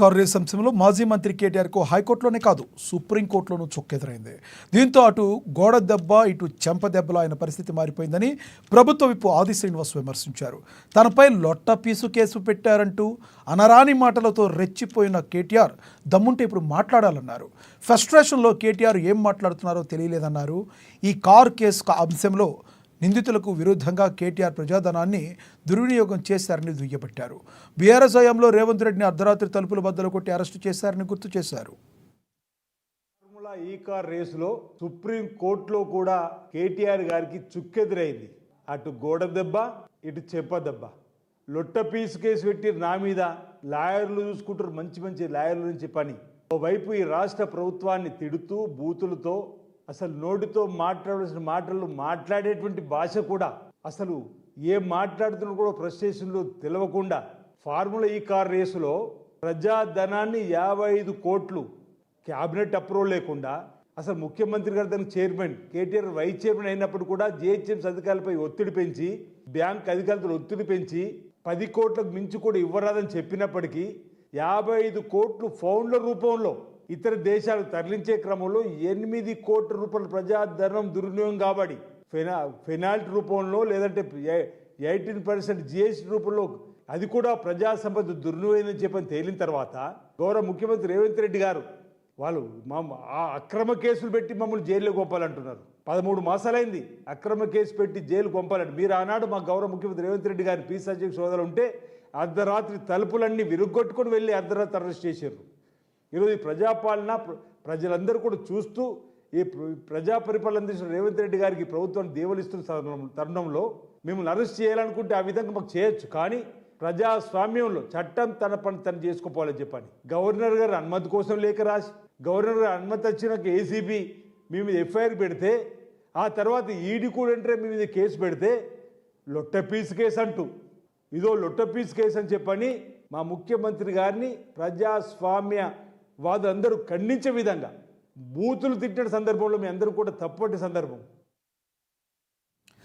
Car race అంశంలో మాజీ మంత్రి కేటీఆర్కు హైకోర్టులోనే కాదు సుప్రీంకోర్టులోనూ చుక్కెదురైంది. దీంతో అటు గోడ దెబ్బ ఇటు చెంప దెబ్బలో ఆయన పరిస్థితి మారిపోయిందని ప్రభుత్వ విప్ ఆది శ్రీనివాస్ విమర్శించారు. తనపై లొట్ట పీసు కేసు పెట్టారంటూ అనరాని మాటలతో రెచ్చిపోయిన కేటీఆర్ దమ్ముంటే ఇప్పుడు మాట్లాడాలన్నారు. ఫ్రస్ట్రేషన్లో కేటీఆర్ ఏం మాట్లాడుతున్నారో తెలియలేదన్నారు. ఈ కారు కేసు అంశంలో నిందితులకు విరుద్ధంగా కేటీఆర్ ప్రజాధనాన్ని దుర్వినియోగం చేశారని దుయ్యబట్టారు. బీఆర్ఎస్ హయాంలో రేవంత్ రెడ్డిని అర్ధరాత్రి తలుపులు బద్దలు కొట్టి అరెస్టు చేశారని గుర్తు చేశారు. ఫార్ములా ఈ కార్ రేసులో సుప్రీం కోర్టులో కూడా కేటీఆర్ గారికి చుక్కెదురైంది. అటు గోడ దెబ్బ ఇటు చెప్ప దెబ్బ. లొట్ట పీసు కేసు పెట్టి నా మీద లాయర్లు చూసుకుంటారు, మంచి మంచి లాయర్ల నుంచి పని. ఓవైపు ఈ రాష్ట్ర ప్రభుత్వాన్ని తిడుతూ బూతులతో అసలు నోటితో మాట్లాడాల్సిన మాటలు మాట్లాడేటువంటి భాష కూడా అసలు ఏం మాట్లాడుతున్నా కూడా ఫ్రస్ట్రేషన్లో తెలవకుండా ఫార్ములా ఈ కార్ రేసులో ప్రజాధనాన్ని 55 కోట్లు క్యాబినెట్ అప్రూవల్ లేకుండా అసలు ముఖ్యమంత్రి గారు దానికి చైర్మన్, కేటీఆర్ వైస్ చైర్మన్ అయినప్పుడు కూడా జిహెచ్ఎంసీ అధికారులపై ఒత్తిడి పెంచి బ్యాంక్ అధికారులతో ఒత్తిడి పెంచి 10 కోట్లకు మించి కూడా ఇవ్వరాదని చెప్పినప్పటికీ 55 కోట్లు ఫౌండ్ల రూపంలో ఇతర దేశాలకు తరలించే క్రమంలో 8 కోట్ల రూపాయల ప్రజాధనం దుర్వినియోగం కాబట్టి పెనాల్టీ రూపంలో లేదంటే 18% జిఎస్టీ రూపంలో అది కూడా ప్రజా సంపద దుర్వినియోగం చెప్పని తేలిన తర్వాత గౌరవ ముఖ్యమంత్రి రేవంత్ రెడ్డి గారు వాళ్ళు ఆ అక్రమ కేసులు పెట్టి మమ్మల్ని జైల్లో పంపాలంటున్నారు. 13 మాసాలైంది అక్రమ కేసు పెట్టి జైలు పంపాలంటే. మీరు ఆనాడు మా గౌరవ ముఖ్యమంత్రి రేవంత్ రెడ్డి గారి పీస్ అధ్యక్ష సోదరులు ఉంటే అర్ధరాత్రి తలుపులన్నీ విరుగ్గొట్టుకొని వెళ్ళి అర్ధరాత్రి అరెస్ట్ చేశారు. ఈరోజు ఈ ప్రజాపాలన ప్రజలందరూ కూడా చూస్తూ ఈ ప్రజా పరిపాలన అందించిన రేవంత్ రెడ్డి గారికి ప్రభుత్వాన్ని దేవలిస్తున్న తరుణంలో మిమ్మల్ని అరెస్ట్ చేయాలనుకుంటే ఆ విధంగా మాకు చేయొచ్చు, కానీ ప్రజాస్వామ్యంలో చట్టం తన పని తను చేసుకోపోవాలని చెప్పని గవర్నర్ గారు అనుమతి కోసం లేఖ రాసి గవర్నర్ గారు అనుమతి వచ్చినాక ఏసీబీ మీ మీద ఎఫ్ఐఆర్ పెడితే ఆ తర్వాత ఈడీ కూడా అంటే మీ మీద కేసు పెడితే లొట్ట పీసు కేసు అంటూ ఇదో లొట్ట పీసు కేసు అని చెప్పని మా ముఖ్యమంత్రి గారిని ప్రజాస్వామ్య వాదులందరూ ఖండించే విధంగా బూతులు తిట్టిన సందర్భంలో మీ అందరూ కూడా తప్పటి సందర్భం.